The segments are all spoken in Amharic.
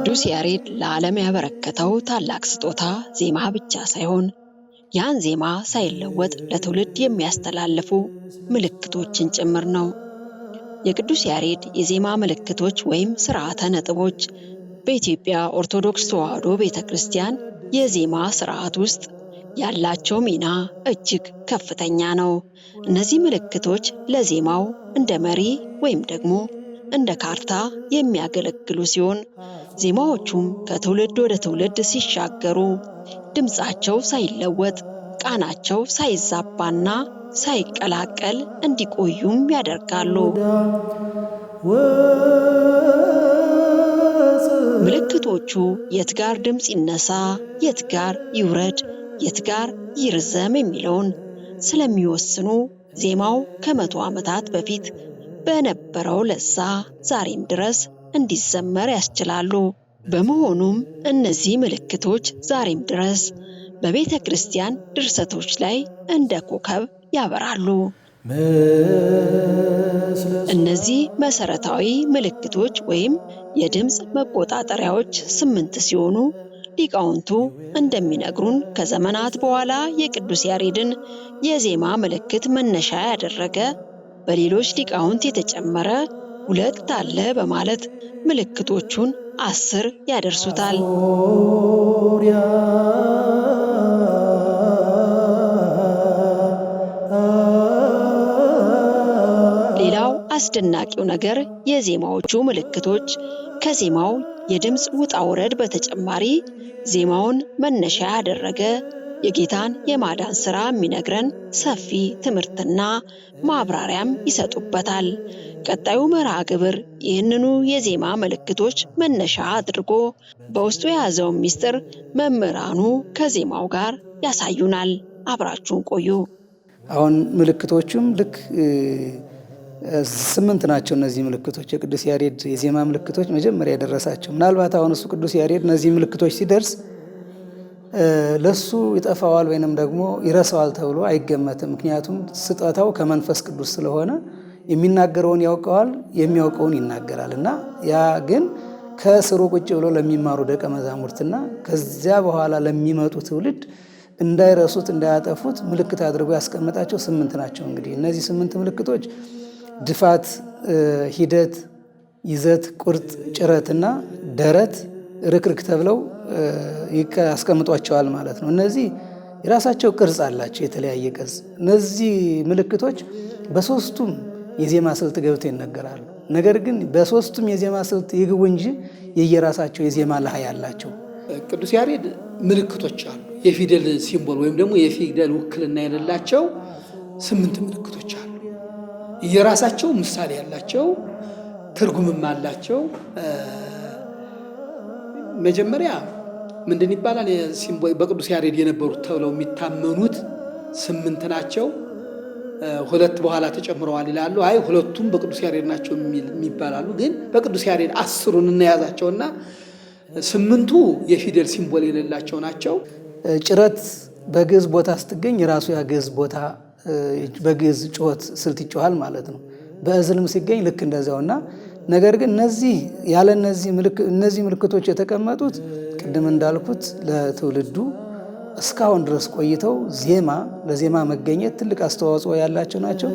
ቅዱስ ያሬድ ለዓለም ያበረከተው ታላቅ ስጦታ ዜማ ብቻ ሳይሆን ያን ዜማ ሳይለወጥ ለትውልድ የሚያስተላልፉ ምልክቶችን ጭምር ነው። የቅዱስ ያሬድ የዜማ ምልክቶች ወይም ሥርዓተ ነጥቦች በኢትዮጵያ ኦርቶዶክስ ተዋሕዶ ቤተክርስቲያን የዜማ ሥርዓት ውስጥ ያላቸው ሚና እጅግ ከፍተኛ ነው። እነዚህ ምልክቶች ለዜማው እንደ መሪ ወይም ደግሞ እንደ ካርታ የሚያገለግሉ ሲሆን ዜማዎቹም ከትውልድ ወደ ትውልድ ሲሻገሩ ድምፃቸው ሳይለወጥ ቃናቸው ሳይዛባና ሳይቀላቀል እንዲቆዩም ያደርጋሉ። ምልክቶቹ የት ጋር ድምፅ ይነሳ፣ የት ጋር ይውረድ፣ የት ጋር ይርዘም የሚለውን ስለሚወስኑ ዜማው ከ100 ዓመታት በፊት በነበረው ለዛ ዛሬም ድረስ እንዲዘመር ያስችላሉ። በመሆኑም እነዚህ ምልክቶች ዛሬም ድረስ በቤተ ክርስቲያን ድርሰቶች ላይ እንደ ኮከብ ያበራሉ። እነዚህ መሰረታዊ ምልክቶች ወይም የድምፅ መቆጣጠሪያዎች 8 ሲሆኑ ሊቃውንቱ እንደሚነግሩን ከዘመናት በኋላ የቅዱስ ያሬድን የዜማ ምልክት መነሻ ያደረገ በሌሎች ሊቃውንት የተጨመረ 2 አለ በማለት ምልክቶቹን 10 ያደርሱታል። ሌላው አስደናቂው ነገር የዜማዎቹ ምልክቶች ከዜማው የድምፅ ውጣ ውረድ በተጨማሪ ዜማውን መነሻ ያደረገ የጌታን የማዳን ሥራ የሚነግረን ሰፊ ትምህርትና ማብራሪያም ይሰጡበታል። ቀጣዩ መርሃ ግብር ይህንኑ የዜማ ምልክቶች መነሻ አድርጎ በውስጡ የያዘውን ምስጢር መምህራኑ ከዜማው ጋር ያሳዩናል። አብራችሁን ቆዩ። አሁን ምልክቶቹም ልክ 8 ናቸው። እነዚህ ምልክቶች የቅዱስ ያሬድ የዜማ ምልክቶች መጀመሪያ የደረሳቸው ምናልባት አሁን እሱ ቅዱስ ያሬድ እነዚህ ምልክቶች ሲደርስ ለሱ ይጠፋዋል ወይንም ደግሞ ይረሳዋል ተብሎ አይገመትም። ምክንያቱም ስጦታው ከመንፈስ ቅዱስ ስለሆነ የሚናገረውን ያውቀዋል፣ የሚያውቀውን ይናገራል እና ያ ግን ከስሩ ቁጭ ብሎ ለሚማሩ ደቀ መዛሙርትና ከዚያ በኋላ ለሚመጡ ትውልድ እንዳይረሱት እንዳያጠፉት ምልክት አድርጎ ያስቀመጣቸው 8 ናቸው። እንግዲህ እነዚህ 8 ምልክቶች ድፋት፣ ሂደት፣ ይዘት፣ ቁርጥ፣ ጭረትና ደረት፣ ርክርክ ተብለው ያስቀምጧቸዋል ማለት ነው። እነዚህ የራሳቸው ቅርጽ አላቸው፣ የተለያየ ቅርጽ። እነዚህ ምልክቶች በሶስቱም የዜማ ስልት ገብተው ይነገራሉ። ነገር ግን በሶስቱም የዜማ ስልት ይግቡ እንጂ የየራሳቸው የዜማ ለሃይ አላቸው። ቅዱስ ያሬድ ምልክቶች አሉ። የፊደል ሲምቦል ወይም ደግሞ የፊደል ውክልና የሌላቸው 8 ምልክቶች አሉ። የራሳቸው ምሳሌ ያላቸው ትርጉምም አላቸው። መጀመሪያ ምንድን ይባላል? በቅዱስ ያሬድ የነበሩት ተብለው የሚታመኑት 8 ናቸው። 2 በኋላ ተጨምረዋል ይላሉ። አይ 2ቱም በቅዱስ ያሬድ ናቸው የሚባላሉ። ግን በቅዱስ ያሬድ 10ሩን እናያዛቸውና 8ቱ የፊደል ሲምቦል የሌላቸው ናቸው። ጭረት በግዕዝ ቦታ ስትገኝ ራሱ ያ ግዕዝ ቦታ በግዕዝ ጩኸት ስልት ይጮሃል ማለት ነው። በእዝልም ሲገኝ ልክ እንደዛውና ነገር ግን እነዚህ ምልክቶች የተቀመጡት ቅድም እንዳልኩት ለትውልዱ እስካሁን ድረስ ቆይተው ለዜማ መገኘት ትልቅ አስተዋጽኦ ያላቸው ናቸው።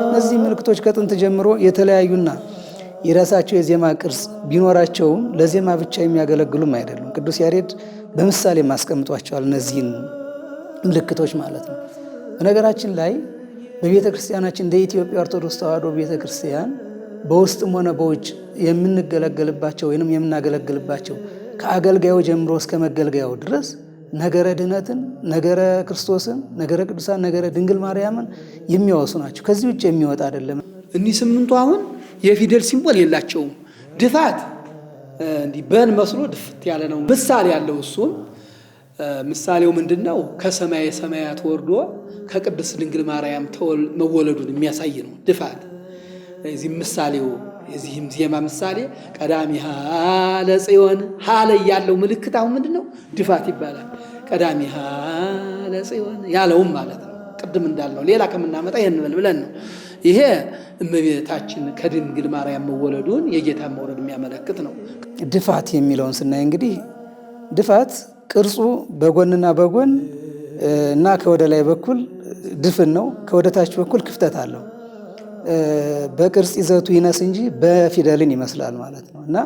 እነዚህ ምልክቶች ከጥንት ጀምሮ የተለያዩና የራሳቸው የዜማ ቅርጽ ቢኖራቸውም ለዜማ ብቻ የሚያገለግሉም አይደሉም። ቅዱስ ያሬድ በምሳሌ ማስቀምጧቸዋል እነዚህን ምልክቶች ማለት ነው። በነገራችን ላይ በቤተ ክርስቲያናችን እንደ ኢትዮጵያ ኦርቶዶክስ ተዋሕዶ ቤተ ክርስቲያን በውስጥም ሆነ በውጭ የምንገለገልባቸው ወይንም የምናገለግልባቸው ከአገልጋዩ ጀምሮ እስከ መገልገያው ድረስ ነገረ ድህነትን፣ ነገረ ክርስቶስን፣ ነገረ ቅዱሳን፣ ነገረ ድንግል ማርያምን የሚያወሱ ናቸው። ከዚህ ውጭ የሚወጣ አይደለም። እኒህ ስምንቱ አሁን የፊደል ሲምቦል የላቸውም። ድፋት እንዲህ በን መስሎ ድፍት ያለ ነው። ምሳሌ ያለው እሱም ምሳሌው ምንድን ነው? ከሰማየ ሰማያት ወርዶ ከቅድስት ድንግል ማርያም መወለዱን የሚያሳይ ነው ድፋት። እዚህ ምሳሌው የዚህም ዜማ ምሳሌ ቀዳሚሃ ለጽዮን ሀለ ያለው ምልክት አሁን ምንድን ነው? ድፋት ይባላል። ቀዳሚሃ ለጽዮን ያለውም ማለት ነው። ቅድም እንዳልነው ሌላ ከምናመጣ ይህን በል ብለን ነው። ይሄ እመቤታችን ከድንግል ማርያም መወለዱን የጌታ መውረድ የሚያመለክት ነው። ድፋት የሚለውን ስናይ እንግዲህ ድፋት ቅርጹ በጎንና በጎን እና ከወደ ላይ በኩል ድፍን ነው፣ ከወደ ታች በኩል ክፍተት አለው። በቅርጽ ይዘቱ ይነስ እንጂ በፊደልን ይመስላል ማለት ነው። እና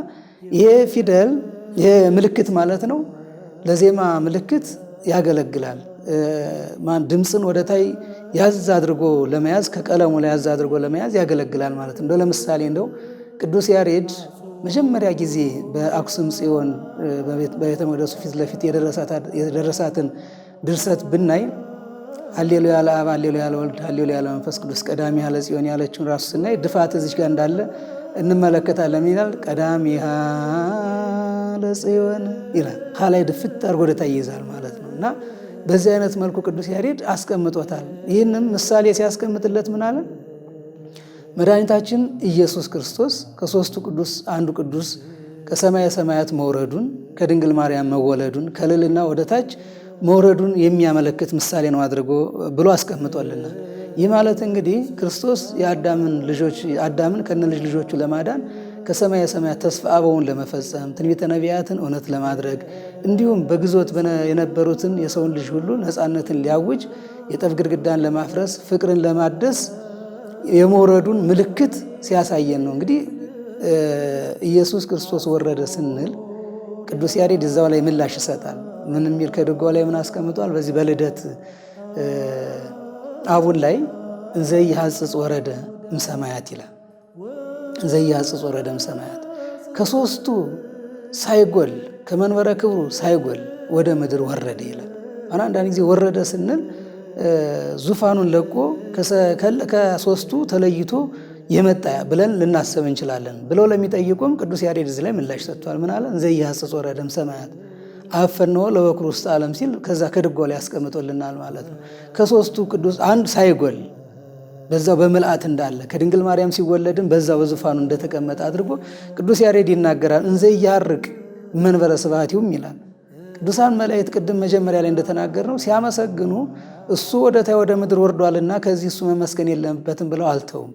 ይሄ ፊደል ይሄ ምልክት ማለት ነው ለዜማ ምልክት ያገለግላል። ድምፅን ወደ ታይ ያዝ አድርጎ ለመያዝ ከቀለሙ ላይ ያዝ አድርጎ ለመያዝ ያገለግላል ማለት ነው። እንደው ለምሳሌ ቅዱስ ያሬድ መጀመሪያ ጊዜ በአክሱም ጽዮን በቤተ መቅደሱ ፊት ለፊት የደረሳትን ድርሰት ብናይ ሃሌሉያ ለአብ፣ ሃሌሉያ ለወልድ፣ ሃሌሉያ ለመንፈስ ቅዱስ ቀዳሚሃ ለጽዮን ያለችውን ራሱ ስናይ ድፋት እዚች ጋር እንዳለ እንመለከታለን። ይላል ቀዳሚሃ ለጽዮን ይላል። ከላይ ድፍት አድርጎ ወደ ታይ ይይዛል ማለት ነው። እና በዚህ አይነት መልኩ ቅዱስ ያሬድ አስቀምጦታል። ይህንም ምሳሌ ሲያስቀምጥለት ምን አለ? መድኃኒታችን ኢየሱስ ክርስቶስ ከሦስቱ ቅዱስ አንዱ ቅዱስ ከሰማየ ሰማያት መውረዱን ከድንግል ማርያም መወለዱን ከልዕልና ወደ ታች መውረዱን የሚያመለክት ምሳሌ ነው አድርጎ ብሎ አስቀምጦልናል። ይህ ማለት እንግዲህ ክርስቶስ አዳምን ከነ ልጆቹ ለማዳን ከሰማየ ሰማያት ተስፋ አበውን ለመፈጸም ትንቢተ ነቢያትን እውነት ለማድረግ እንዲሁም በግዞት የነበሩትን የሰውን ልጅ ሁሉ ነፃነትን ሊያውጅ የጠብ ግድግዳን ለማፍረስ ፍቅርን ለማደስ የመውረዱን ምልክት ሲያሳየን ነው። እንግዲህ ኢየሱስ ክርስቶስ ወረደ ስንል ቅዱስ ያሬድ እዛው ላይ ምላሽ ይሰጣል። ምን የሚል ከድጓው ላይ ምን አስቀምጧል? በዚህ በልደት አቡን ላይ እንዘይሐጽጽ ወረደ እምሰማያት ይላል። እንዘይሐጽጽ ወረደ እምሰማያት ከሦስቱ ሳይጎል ከመንበረ ክብሩ ሳይጎል ወደ ምድር ወረደ ይላል። አንዳንድ ጊዜ ወረደ ስንል ዙፋኑን ለቆ ከሦስቱ ተለይቶ የመጣ ብለን ልናስብ እንችላለን ብለው ለሚጠይቁም ቅዱስ ያሬድ እዚህ ላይ ምላሽ ሰጥቷል። ምን አለ? እንዘይሐጽጽ ወረደ እምሰማያት አፈነወ ለበኩር ውስጥ ዓለም ሲል ከዛ ከድጓው ላይ ያስቀምጦልናል ማለት ነው። ከሦስቱ ቅዱስ አንድ ሳይጎል በዛው በምልአት እንዳለ ከድንግል ማርያም ሲወለድም በዛው በዙፋኑ እንደተቀመጠ አድርጎ ቅዱስ ያሬድ ይናገራል። እንዘይሐርቅ መንበረ ስብሐቲሁም ይላል። ቅዱሳን መላእክት ቅድም መጀመሪያ ላይ እንደተናገርነው ሲያመሰግኑ እሱ ወደ ምድር ወርዷልና ከዚህ እሱ መመስገን የለበትም ብለው አልተውም።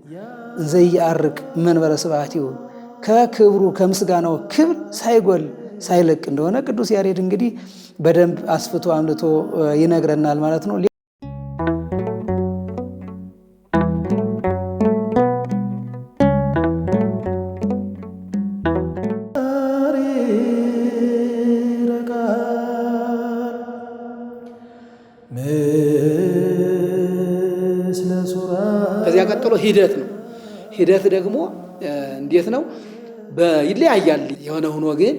እንዘይሐርቅ መንበረ ስብሐቲሁ ከክብሩ ከምስጋናው ክብር ሳይጎል ሳይለቅ እንደሆነ ቅዱስ ያሬድ እንግዲህ በደንብ አስፍቶ አምልቶ ይነግረናል ማለት ነው። ከዚያ ቀጥሎ ሂደት ነው። ሂደት ደግሞ እንዴት ነው? ይለያያል። የሆነ ሆኖ ግን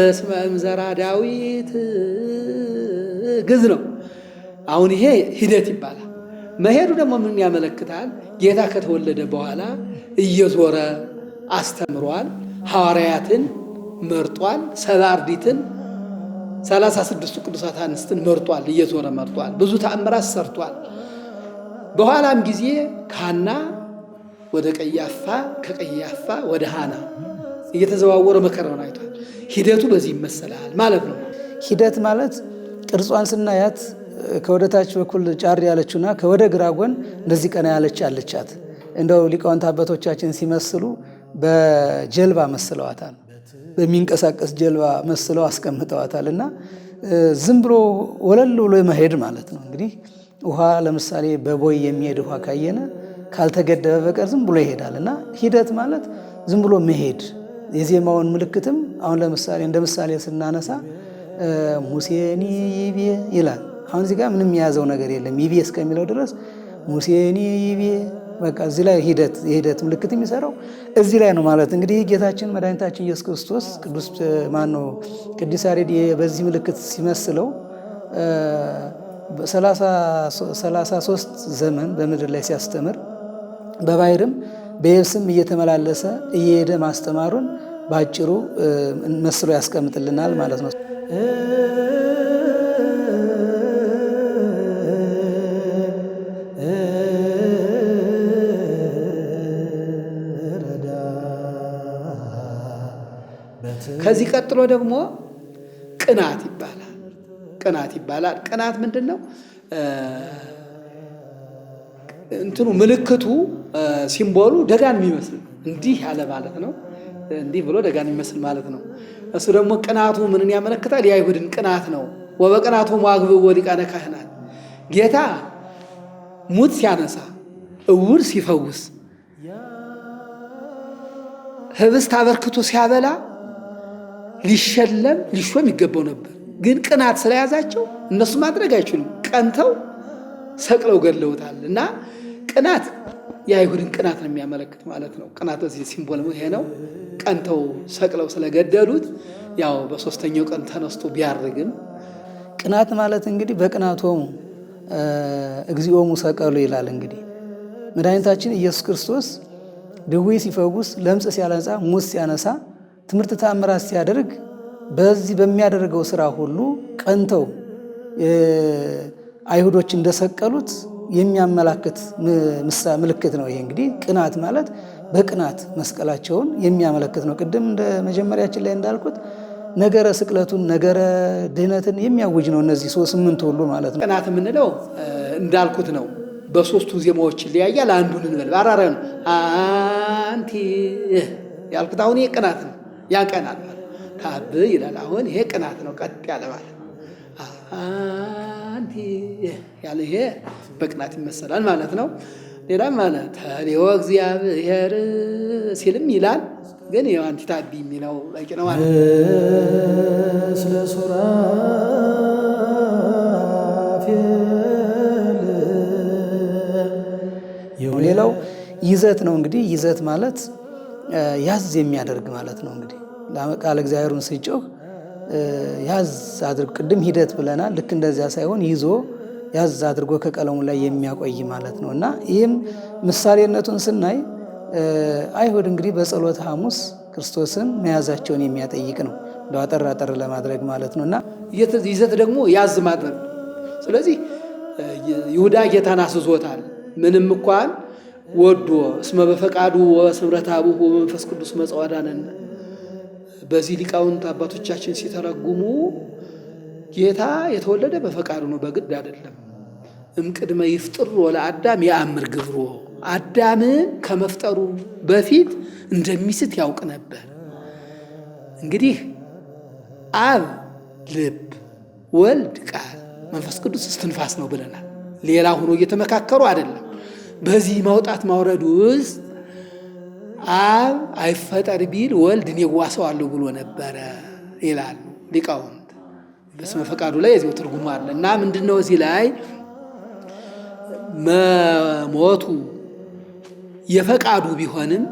እስመ እምዘራ ዳዊት ግዝ ነው። አሁን ይሄ ሂደት ይባላል። መሄዱ ደግሞ ምን ያመለክታል? ጌታ ከተወለደ በኋላ እየዞረ አስተምሯል። ሐዋርያትን መርጧል። 70 አርድእትን 36ቱ ቅዱሳት አንስትን መርጧል። እየዞረ መርጧል። ብዙ ተአምራት ሰርቷል። በኋላም ጊዜ ከሐና ወደ ቀያፋ ከቀያፋ ወደ ሐና እየተዘዋወረ መከራውን አይቷል። ሂደቱ በዚህ ይመሰላል ማለት ነው። ሂደት ማለት ቅርጿን ስናያት ከወደ ታች በኩል ጫር ያለችውና ከወደ ግራ ጎን እንደዚህ ቀና ያለች አለቻት። እንደው ሊቃውንት አባቶቻችን ሲመስሉ በጀልባ መስለዋታል። በሚንቀሳቀስ ጀልባ መስለው አስቀምጠዋታል። እና ዝም ብሎ ወለል ብሎ መሄድ ማለት ነው። እንግዲህ ውሃ ለምሳሌ በቦይ የሚሄድ ውሃ ካየነ ካልተገደበ በቀር ዝም ብሎ ይሄዳል። እና ሂደት ማለት ዝም ብሎ መሄድ የዜማውን ምልክትም አሁን ለምሳሌ እንደ ምሳሌ ስናነሳ ሙሴኒ ይቤ ይላል። አሁን እዚህ ጋር ምንም የያዘው ነገር የለም። ይቤ እስከሚለው ድረስ ሙሴኒ ይቤ በቃ እዚህ ላይ የሂደት ምልክት የሚሰራው እዚህ ላይ ነው ማለት እንግዲህ ጌታችን መድኃኒታችን ኢየሱስ ክርስቶስ ቅዱስ ያሬድ በዚህ ምልክት ሲመስለው 33 ዘመን በምድር ላይ ሲያስተምር በባሕርም በየብስም እየተመላለሰ እየሄደ ማስተማሩን በአጭሩ መስሎ ያስቀምጥልናል ማለት ነው። ከዚህ ቀጥሎ ደግሞ ቅናት ይባላል። ቅናት ምንድን ነው? እንትኑ ምልክቱ ሲምቦሉ ደጋን የሚመስል እንዲህ ያለ ማለት ነው። እንዲህ ብሎ ደጋን የሚመስል ማለት ነው። እሱ ደግሞ ቅናቱ ምንን ያመለክታል? የአይሁድን ቅናት ነው። ወበቅናቱ አግብኦ ሊቃነ ካህናት ጌታ ሙት ሲያነሳ፣ እውር ሲፈውስ፣ ህብስት አበርክቶ ሲያበላ ሊሾም ይገባው ነበር። ግን ቅናት ስለያዛቸው እነሱ ማድረግ አይችሉም። ቀንተው ሰቅለው ገድለውታል። እና ቅናት የአይሁድን ቅናት ነው የሚያመለክት ማለት ነው። ቅናት በዚህ ሲምቦል ይሄ ነው። ቀንተው ሰቅለው ስለገደሉት ያው በሶስተኛው ቀን ተነስቶ ቢያርግም ቅናት ማለት እንግዲህ በቅናቶሙ እግዚኦሙ ሰቀሉ ይላል። እንግዲህ መድኃኒታችን ኢየሱስ ክርስቶስ ድውይ ሲፈውስ፣ ለምጽ ሲያነጻ፣ ሙት ሲያነሳ፣ ትምህርት ተአምራት ሲያደርግ በዚህ በሚያደርገው ስራ ሁሉ ቀንተው አይሁዶች እንደሰቀሉት የሚያመላክት ምልክት ነው። ይሄ እንግዲህ ቅናት ማለት በቅናት መስቀላቸውን የሚያመለክት ነው። ቅድም እንደ መጀመሪያችን ላይ እንዳልኩት ነገረ ስቅለቱን ነገረ ድህነትን የሚያውጅ ነው። እነዚህ 8 ሁሉ ማለት ነው። ቅናት የምንለው እንዳልኩት ነው። በሶስቱ ዜማዎች ይለያያል። አንዱን እንበል ባራራ ነው። አንቲ ያልኩት አሁን ይሄ ቅናት ነው። ያቀናል ማለት ታብ ይላል። አሁን ይሄ ቅናት ነው። ቀጥ ያለ ማለት አንቲ ያለ ይሄ በቅናት ይመሰላል ማለት ነው። ሌላም ማለት ተሌዎ እግዚአብሔር ሲልም ይላል። ግን ይሄ አንቲ ታቢ የሚለው በቂ ነው ማለት ነው። ሌላው ይዘት ነው። እንግዲህ ይዘት ማለት ያዝ የሚያደርግ ማለት ነው። እንግዲህ ቃለ እግዚአብሔሩን ሲጮህ ያዝ አድርጎ ቅድም ሂደት ብለናል። ልክ እንደዚያ ሳይሆን ይዞ ያዝ አድርጎ ከቀለሙ ላይ የሚያቆይ ማለት ነው። እና ይህም ምሳሌነቱን ስናይ አይሁድ እንግዲህ በጸሎተ ሐሙስ ክርስቶስን መያዛቸውን የሚያጠይቅ ነው። እንደው አጠር ለማድረግ ማለት ነው። እና ይዘት ደግሞ ያዝ ማድረግ። ስለዚህ ይሁዳ ጌታን አስዞታል። ምንም እንኳን ወዶ እስመ በፈቃዱ ወስምረት አቡሁ ወመንፈስ ቅዱስ መጽዋዕዳነን በዚህ ሊቃውንት አባቶቻችን ሲተረጉሙ ጌታ የተወለደ በፈቃዱ ነው፣ በግድ አይደለም። እምቅድመ ይፍጥር ለአዳም የአምር ግብሮ አዳምን ከመፍጠሩ በፊት እንደሚስት ያውቅ ነበር። እንግዲህ አብ ልብ፣ ወልድ ቃል፣ መንፈስ ቅዱስ እስትንፋስ ነው ብለናል። ሌላ ሆኖ እየተመካከሩ አይደለም። በዚህ ማውጣት ማውረድ ውስጥ አብ አይፈጠር ቢል ወልድ እኔ እዋሰዋለሁ ብሎ ነበረ ይላሉ ሊቃውንት። በስመ ፈቃዱ ላይ የዚሁ ትርጉሙ አለ እና ምንድነው እዚህ ላይ መሞቱ የፈቃዱ ቢሆንም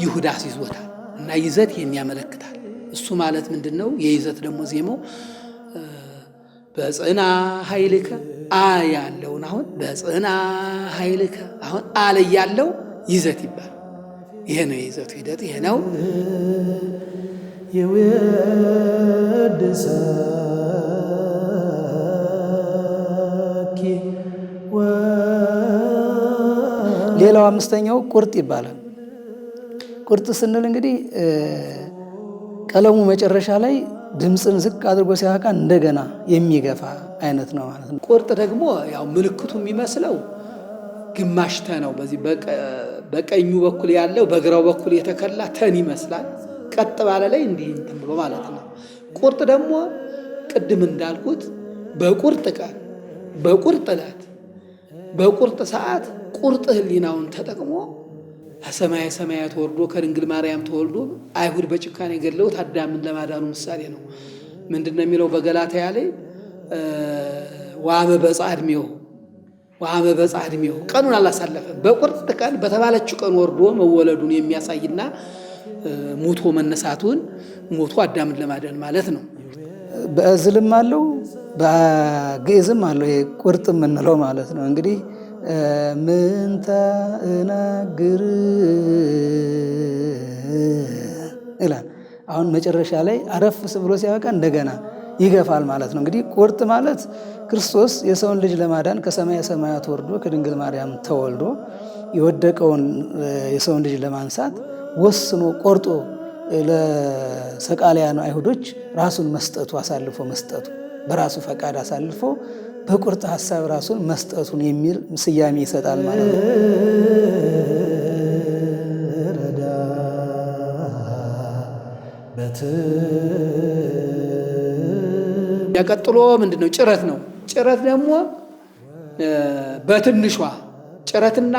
ይሁዳ ይዞታል እና ይዘት ይህን ያመለክታል። እሱ ማለት ምንድነው? የይዘት ደግሞ ዜማው በጽና ኃይልከ ያለውን አሁን በጽና ኃይልከ አሁን አለ ያለው ይዘት ይባላል። ይሄ ነው የይዘቱ ሂደት። ይሄ ነው ሌላው አምስተኛው ቁርጥ ይባላል። ቁርጥ ስንል እንግዲህ ቀለሙ መጨረሻ ላይ ድምፅን ዝቅ አድርጎ ሲያበቃ እንደገና የሚገፋ አይነት ነው ማለት ነው። ቁርጥ ደግሞ ያው ምልክቱ የሚመስለው ግማሽ ተ ነው። በዚህ በቀኙ በኩል ያለው በግራው በኩል የተከላ ተን ይመስላል። ቀጥ ባለ ላይ እንዲህ እንትን ብሎ ማለት ነው። ቁርጥ ደግሞ ቅድም እንዳልኩት በቁርጥ ቀን፣ በቁርጥ ዕለት፣ በቁርጥ ሰዓት ቁርጥ ሕሊናውን ተጠቅሞ ከሰማየ ሰማያት ወርዶ ከድንግል ማርያም ተወልዶ አይሁድ በጭካኔ ገድለውት አዳምን ለማዳኑ ምሳሌ ነው። ምንድነው የሚለው በገላትያ ላይ ዋመ በጻ ዕድሜው ወአመ በጽሐ ዕድሜሁ ቀኑን አላሳለፈም። በቁርጥ ቀን በተባለችው ቀን ወርዶ መወለዱን የሚያሳይና ሞቶ መነሳቱን ሞቶ አዳምን ለማዳን ማለት ነው። በእዝልም አለው በግዕዝም አለው ቁርጥ የምንለው ማለት ነው። እንግዲህ ምንተ እናግር ይላል። አሁን መጨረሻ ላይ አረፍስ ብሎ ሲያበቃ እንደገና ይገፋል ማለት ነው። እንግዲህ ቁርጥ ማለት ክርስቶስ የሰውን ልጅ ለማዳን ከሰማየ ሰማያት ወርዶ ከድንግል ማርያም ተወልዶ የወደቀውን የሰውን ልጅ ለማንሳት ወስኖ ቆርጦ ለሰቃልያን አይሁዶች ራሱን መስጠቱ አሳልፎ መስጠቱ በራሱ ፈቃድ አሳልፎ በቁርጥ ሀሳብ ራሱን መስጠቱን የሚል ስያሜ ይሰጣል ማለት ነው። ያቀጥሎ ምንድነው? ጭረት ነው። ጭረት ደግሞ በትንሿ ጭረትና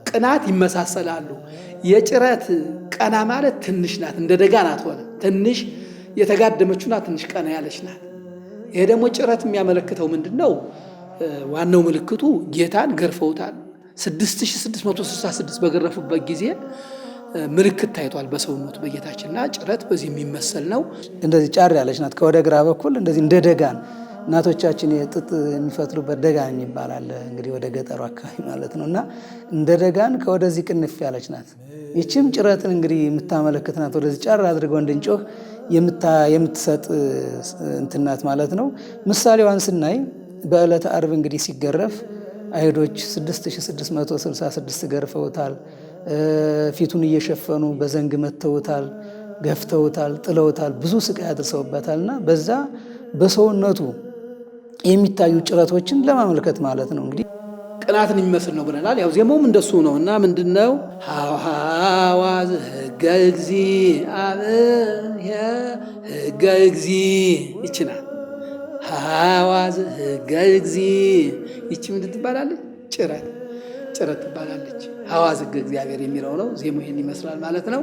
ቅናት ይመሳሰላሉ። የጭረት ቀና ማለት ትንሽ ናት፣ እንደ ደጋ ናት። ሆነ ትንሽ የተጋደመችና ትንሽ ቀና ያለች ናት። ይሄ ደግሞ ጭረት የሚያመለክተው ምንድነው? ዋናው ምልክቱ ጌታን ገርፈውታል። 6666 በገረፉበት ጊዜ ምልክት ታይቷል በሰውነቱ በጌታችንና ጭረት በዚህ የሚመሰል ነው። እንደዚህ ጫር ያለች ናት። ከወደ ግራ በኩል እንደዚህ እንደ ደጋን እናቶቻችን የጥጥ የሚፈትሉበት ደጋን ይባላል እንግዲህ ወደ ገጠሩ አካባቢ ማለት ነው። እና እንደ ደጋን ከወደዚህ ቅንፍ ያለች ናት። ይችም ጭረትን እንግዲህ የምታመለክት ናት። ወደዚህ ጫር አድርገው እንድንጮህ የምትሰጥ እንትናት ማለት ነው። ምሳሌዋን ስናይ በዕለተ ዓርብ እንግዲህ ሲገረፍ አይሁዶች 6666 ገርፈውታል። ፊቱን እየሸፈኑ በዘንግ መተውታል፣ ገፍተውታል፣ ጥለውታል፣ ብዙ ስቃይ አድርሰውበታል። እና በዛ በሰውነቱ የሚታዩ ጭረቶችን ለማመልከት ማለት ነው። እንግዲህ ቅናትን የሚመስል ነው ብለናል። ያው ዜማውም እንደሱ ነው እና ምንድነው? ሐዋዝ ሕገ እግዚአብሔር ሕገ እግዚ ይችላል። ሐዋዝ ሕገ እግዚ ይቺ ምንድን ትባላለች? ጭረት ትባላለች። ሐዋዝ ሕገ እግዚአብሔር የሚለው ነው። ዜማው ይሄን ይመስላል ማለት ነው።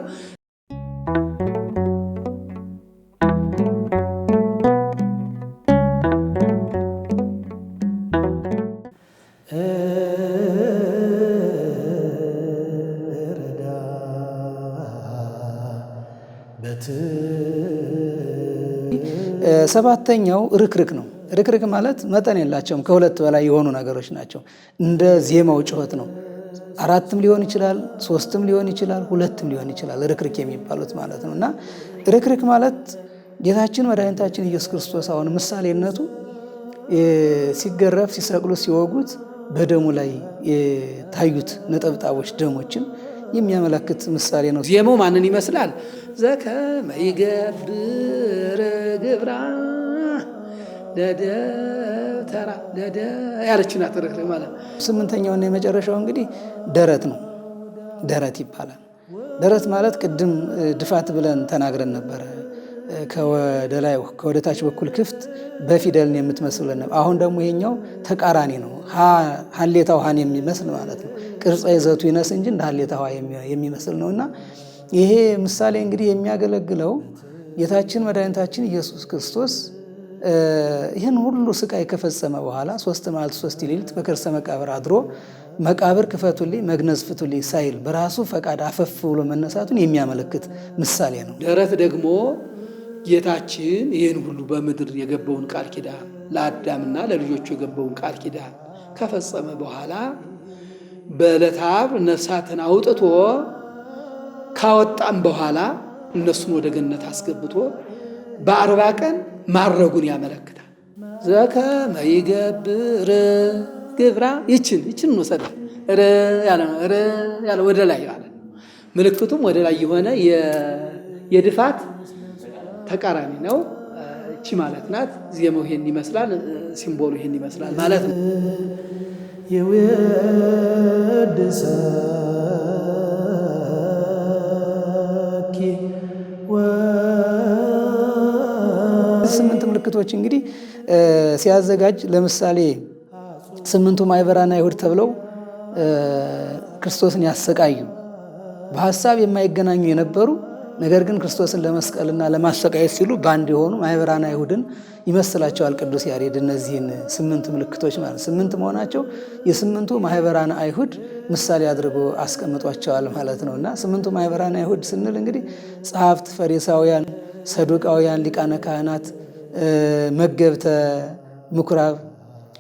ሰባተኛው ርክርክ ነው። ርክርክ ማለት መጠን የላቸውም፣ ከሁለት በላይ የሆኑ ነገሮች ናቸው። እንደ ዜማው ጩኸት ነው። 4ም ሊሆን ይችላል፣ 3ም ሊሆን ይችላል፣ 2ም ሊሆን ይችላል። ርክርክ የሚባሉት ማለት ነው። እና ርክርክ ማለት ጌታችን መድኃኒታችን ኢየሱስ ክርስቶስ አሁን ምሳሌነቱ ሲገረፍ፣ ሲሰቅሉ፣ ሲወጉት በደሙ ላይ የታዩት ነጠብጣቦች ደሞችን የሚያመለክት ምሳሌ ነው። ዜማው ማንን ይመስላል? ዘከመ ይገብር ግብራ ለደብተራ ያለች ናት ርክርክ ማለት። 8ኛውና የመጨረሻው እንግዲህ ደረት ነው። ደረት ይባላል። ደረት ማለት ቅድም ድፋት ብለን ተናግረን ነበረ። ከወደ ላይ ከወደ ታች በኩል ክፍት በፊደልን የምትመስለን ነበር። አሁን ደግሞ ይሄኛው ተቃራኒ ነው። ሀሌታ ውሃን የሚመስል ማለት ነው። ቅርጸ ይዘቱ ይነስ እንጂ እንደ ሀሌታ ውሃ የሚመስል ነው። እና ይሄ ምሳሌ እንግዲህ የሚያገለግለው ጌታችን መድኃኒታችን ኢየሱስ ክርስቶስ ይህን ሁሉ ስቃይ ከፈጸመ በኋላ 3 መዓልት 3 ሌሊት በከርሰ መቃብር አድሮ መቃብር ክፈቱልኝ መግነዝ ፍቱልኝ ሳይል በራሱ ፈቃድ አፈፍ ብሎ መነሳቱን የሚያመለክት ምሳሌ ነው። ደረት ደግሞ ጌታችን ይህን ሁሉ በምድር የገባውን ቃል ኪዳን ለአዳምና ለልጆቹ የገባውን ቃል ኪዳን ከፈጸመ በኋላ በዕለተ ዓርብ ነፍሳትን አውጥቶ ካወጣም በኋላ እነሱን ወደ ገነት አስገብቶ በ40 ቀን ማረጉን ያመለክታል። ዘከመ ይገብር ግብራ ይችን ወሰደ ያለ ወደ ላይ ማለት ነው። ምልክቱም ወደ ላይ የሆነ የድፋት ተቃራኒ ነው። እቺ ማለት ናት። ዜማው ይሄን ይመስላል፣ ሲምቦሉ ይሄን ይመስላል ማለት ነው። ስምንት ምልክቶች እንግዲህ ሲያዘጋጅ ለምሳሌ 8ቱ ማኅበራነ አይሁድ ተብለው ክርስቶስን ያሰቃዩ በሐሳብ የማይገናኙ የነበሩ ነገር ግን ክርስቶስን ለመስቀልና ለማሰቃየት ሲሉ በአንድ የሆኑ ማኅበራነ አይሁድን ይመስላቸዋል ቅዱስ ያሬድ። እነዚህን 8 ምልክቶች ማለት 8 መሆናቸው የ8ቱ ማኅበራነ አይሁድ ምሳሌ አድርጎ አስቀምጧቸዋል ማለት ነው። እና 8ቱ ማኅበራነ አይሁድ ስንል እንግዲህ ጸሐፍት፣ ፈሪሳውያን፣ ሰዱቃውያን፣ ሊቃነ ካህናት፣ መገብተ ምኩራብ፣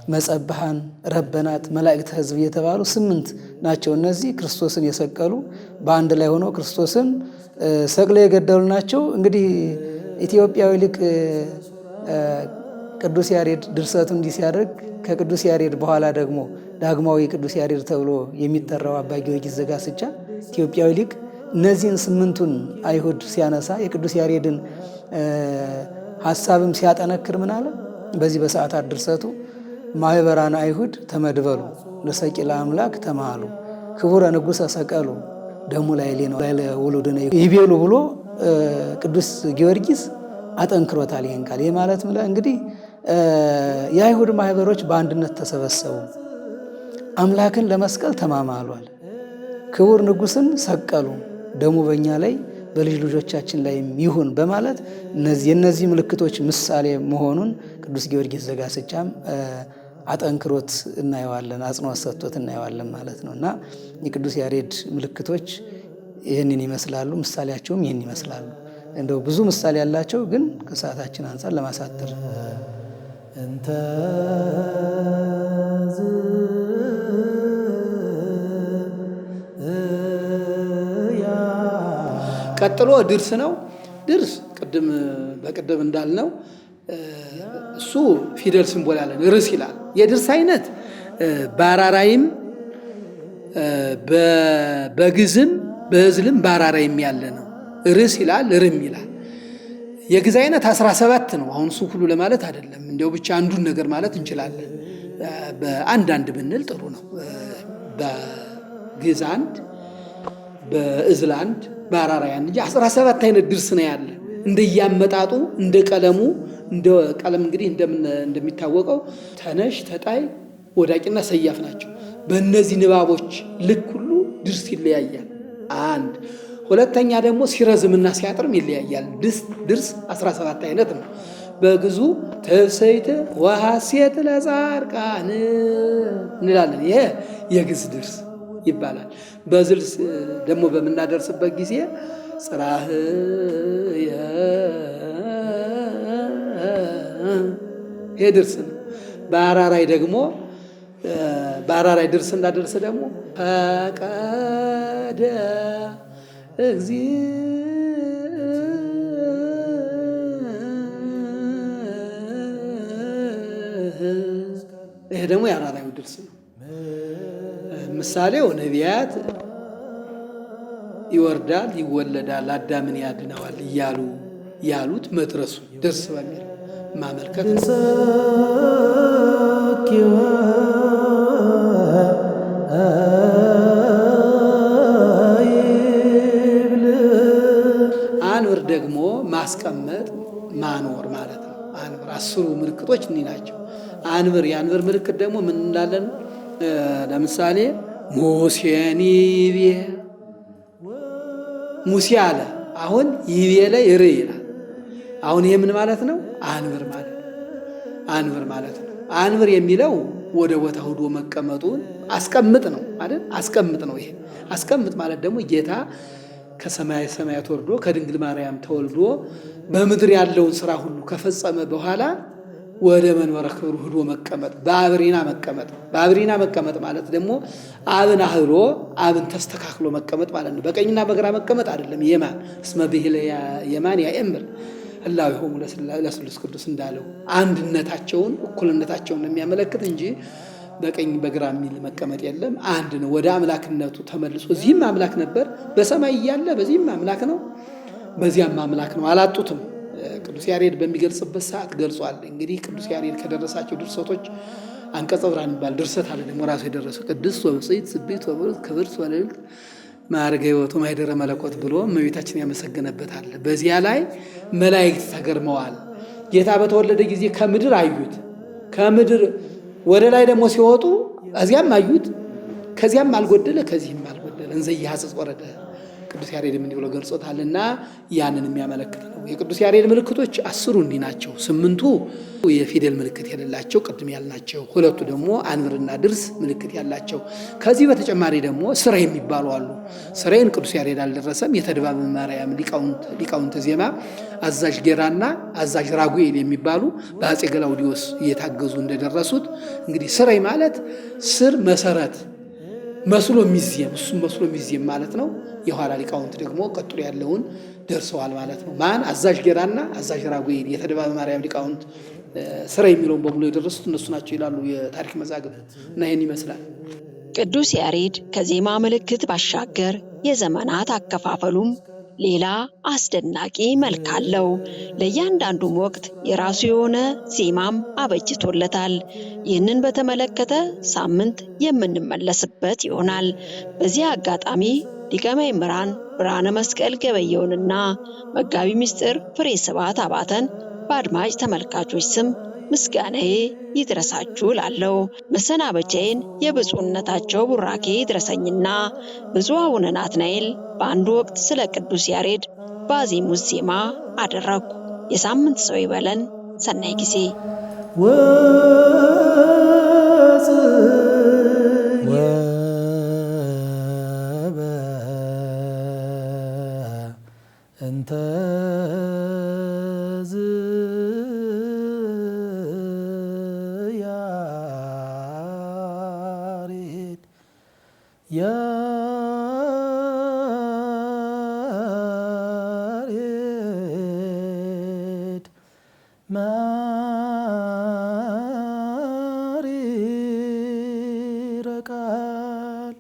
መጸብሃን፣ ረበናት፣ መላእክተ ሕዝብ የተባሉ 8 ናቸው። እነዚህ ክርስቶስን የሰቀሉ በአንድ ላይ ሆነው ክርስቶስን ሰቅለው የገደሉ ናቸው። እንግዲህ ኢትዮጵያዊ ሊቅ ቅዱስ ያሬድ ድርሰቱ እንዲህ ሲያደርግ ከቅዱስ ያሬድ በኋላ ደግሞ ዳግማዊ ቅዱስ ያሬድ ተብሎ የሚጠራው አባ ጊዮርጊስ ዘጋስጫ ኢትዮጵያዊ ሊቅ እነዚህን 8ቱን አይሁድ ሲያነሳ የቅዱስ ያሬድን ሐሳብም ሲያጠነክር ምን አለ? በዚህ በሰዓታት ድርሰቱ ማኅበራነ አይሁድ ተመድበሉ ለሰቂለ አምላክ ተማሉ ክቡረ ንጉሠ ሰቀሉ ደሙ ላዕሌ ነው ለውሉድነ ይቤሉ ብሎ ቅዱስ ጊዮርጊስ አጠንክሮታል ይህን ቃል። ይህ ማለት እንግዲህ የአይሁድ ማኅበሮች በአንድነት ተሰበሰቡ፣ አምላክን ለመስቀል ተማማሏል፣ ክቡር ንጉሥን ሰቀሉ፣ ደሙ በእኛ ላይ በልጅ ልጆቻችን ላይ ይሁን በማለት የእነዚህ ምልክቶች ምሳሌ መሆኑን ቅዱስ ጊዮርጊስ ዘጋስጫም አጠንክሮት እናየዋለን፣ አጽንዖት ሰጥቶት እናየዋለን ማለት ነው። እና የቅዱስ ያሬድ ምልክቶች ይህንን ይመስላሉ፣ ምሳሌያቸውም ይህን ይመስላሉ። እንደው ብዙ ምሳሌ ያላቸው ግን ከሰዓታችን አንጻር ለማሳጠር ቀጥሎ ድርስ ነው። ድርስ በቅድም እንዳልነው እሱ ፊደል ሲምቦል ያለን ርዕስ ይላል። የድርስ አይነት በአራራይም በግዝም በእዝልም በአራራይም ያለ ነው። ርዕስ ይላል፣ ርም ይላል። የግዝ አይነት 17 ነው። አሁን እሱ ሁሉ ለማለት አይደለም፣ እንዲያው ብቻ አንዱን ነገር ማለት እንችላለን። በአንዳንድ ብንል ጥሩ ነው። በግዝ አንድ፣ በእዝል አንድ፣ በአራራይ አንድ እንጂ 17 አይነት ድርስ ነው ያለ። እንደያመጣጡ እንደ ቀለሙ እንደ ቀለም እንግዲህ እንደሚታወቀው ተነሽ፣ ተጣይ፣ ወዳቂና ሰያፍ ናቸው። በእነዚህ ንባቦች ልክ ሁሉ ድርስ ይለያያል። አንድ ሁለተኛ ደግሞ ሲረዝምና ሲያጥርም ይለያያል። ድርስ 17 አይነት ነው። በግዙ ተሰይተ ወሐሴት ለጻድቃን እንላለን። ይሄ የግዝ ድርስ ይባላል። በዝል ደግሞ በምናደርስበት ጊዜ ጽራህ ይሄ ድርስ ነው። በአራራይ ደግሞ በአራራይ ድርስ እንዳደርስ ደግሞ ፈቀደ ይሄ ደግሞ የአራራዩ ድርስ ነው። ምሳሌው ነቢያት ይወርዳል ይወለዳል አዳምን ያድነዋል እያሉ ያሉት መድረሱ ድርስ በሚል ማመልከት ነው። አንብር ደግሞ ማስቀመጥ ማኖር ማለት ነው። አንብር 10 ምልክቶች እኒ ናቸው። አንብር የአንብር ምልክት ደግሞ ምን እንዳለን ለምሳሌ ሙሴን ይቤ ሙሴ አለ። አሁን ይቤ ላይ ር ይላል። አሁን ይሄ ምን ማለት ነው? አንብር ማለት ነው። አንብር ማለት ነው። አንብር የሚለው ወደ ቦታ ሄዶ መቀመጡን አስቀምጥ ነው አይደል? አስቀምጥ ነው። ይሄ አስቀምጥ ማለት ደግሞ ጌታ ከሰማይ ሰማያት ወርዶ ከድንግል ማርያም ተወልዶ በምድር ያለውን ስራ ሁሉ ከፈጸመ በኋላ ወደ መንበረ ክብሩ ሄዶ መቀመጥ፣ በአብሪና መቀመጥ። በአብሪና መቀመጥ ማለት ደግሞ አብን አህሎ አብን ተስተካክሎ መቀመጥ ማለት ነው። በቀኝና በግራ መቀመጥ አይደለም። የማን እስመ ብሂለ የማን ያእምር እላዊሆሙ ለስሉስ ቅዱስ እንዳለው አንድነታቸውን እኩልነታቸውን የሚያመለክት እንጂ በቀኝ በግራ የሚል መቀመጥ የለም። አንድ ነው። ወደ አምላክነቱ ተመልሶ እዚህም አምላክ ነበር በሰማይ እያለ በዚህም አምላክ ነው በዚያም አምላክ ነው። አላጡትም። ቅዱስ ያሬድ በሚገልጽበት ሰዓት ገልጿል። እንግዲህ ቅዱስ ያሬድ ከደረሳቸው ድርሰቶች አንቀጸ ብርሃን የሚባል ድርሰት አለ። ደግሞ ራሱ የደረሰው ቅድስት ወብፅዕት ስብዕት ወብሩክ ክብርት ወልዕልት ማዕርገ ሕይወቱ ማኅደረ መለኮት ብሎ እመቤታችን ያመሰገነበት አለ። በዚያ ላይ መላእክት ተገርመዋል። ጌታ በተወለደ ጊዜ ከምድር አዩት። ከምድር ወደ ላይ ደግሞ ሲወጡ እዚያም አዩት። ከዚያም አልጎደለ ከዚህም አልጎደለ እንዘ ይሐጽጽ ወረደ ቅዱስ ያሬድ እንዲህ ብሎ ገልጾታልና ያንን የሚያመለክት ነው። የቅዱስ ያሬድ ምልክቶች 10 እንዲህ ናቸው። 8ቱ የፊደል ምልክት የሌላቸው ቅድም ያልናቸው፣ 2ቱ ደግሞ አንብርና ድርስ ምልክት ያላቸው። ከዚህ በተጨማሪ ደግሞ ስራ የሚባሉ አሉ። ስራዬን ቅዱስ ያሬድ አልደረሰም። የተድባበ ማርያም ሊቃውንተ ዜማ አዛዥ ጌራና አዛዥ ራጉኤል የሚባሉ በአፄ ገላውዲዮስ እየታገዙ እንደደረሱት እንግዲህ ስራይ ማለት ስር መሰረት መስሎ የሚዜም እሱም መስሎ የሚዜም ማለት ነው። የኋላ ሊቃውንት ደግሞ ቀጥሎ ያለውን ደርሰዋል ማለት ነው። ማን? አዛዥ ጌራና አዛዥ ራጉኤል የተድባበ ማርያም ሊቃውንት ስራ የሚለውን በሙሉ የደረሱት እነሱ ናቸው ይላሉ የታሪክ መዛግብት እና ይህን ይመስላል። ቅዱስ ያሬድ ከዜማ ምልክት ባሻገር የዘመናት አከፋፈሉም ሌላ አስደናቂ መልክ አለው። ለእያንዳንዱም ወቅት የራሱ የሆነ ዜማም አበጅቶለታል። ይህንን በተመለከተ ሳምንት የምንመለስበት ይሆናል። በዚህ አጋጣሚ ሊቀ መምህራን ብርሃነ መስቀል ገበየሁንና መጋቢ ምስጢር ፍሬ ስብሐት አባተን በአድማጭ ተመልካቾች ስም ምስጋናዬ ይድረሳችሁ እላለሁ። መሰናበቻዬን የብፁዕነታቸው ቡራኬ ይድረሰኝና ብፁዕ አቡነ ናትናኤል በአንድ ወቅት ስለ ቅዱስ ያሬድ ባዜሙት ዜማ አደረግኩ። የሳምንት ሰው ይበለን። ሰናይ ጊዜ። እንተ ያሬድ ማሪረ ቃል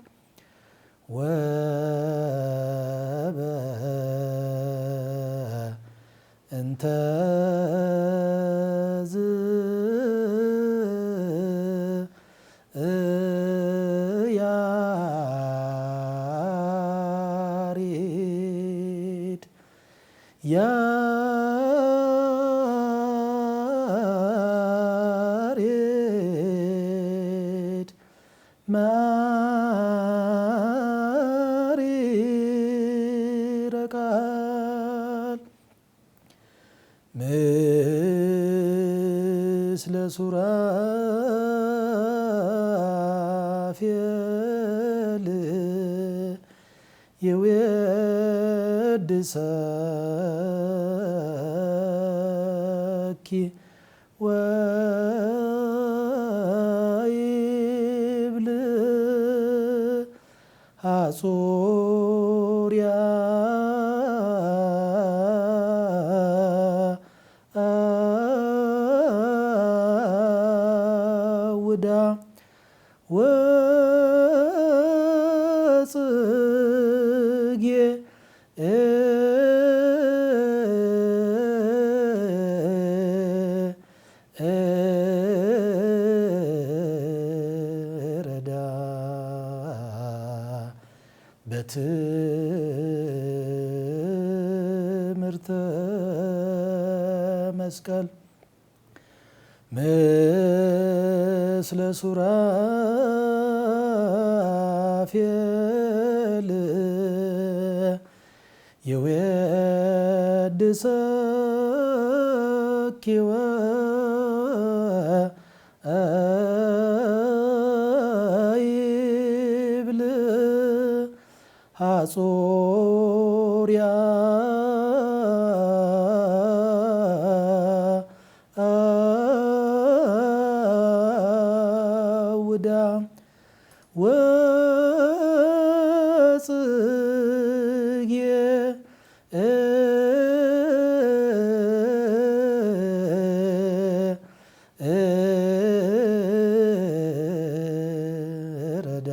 እንተ ያሬድ ማሪረ ቃል ምስለ ሱራፌል የዌድሰኪ ወይብል ሐጹርያ ውዳ ወጽጌ ረዳ በትምህርተ መስቀል ምስለ ሱራፌል የዌድሰኪ ወይብል ሐጹርያ ውዳ ወጽጌ ረዳ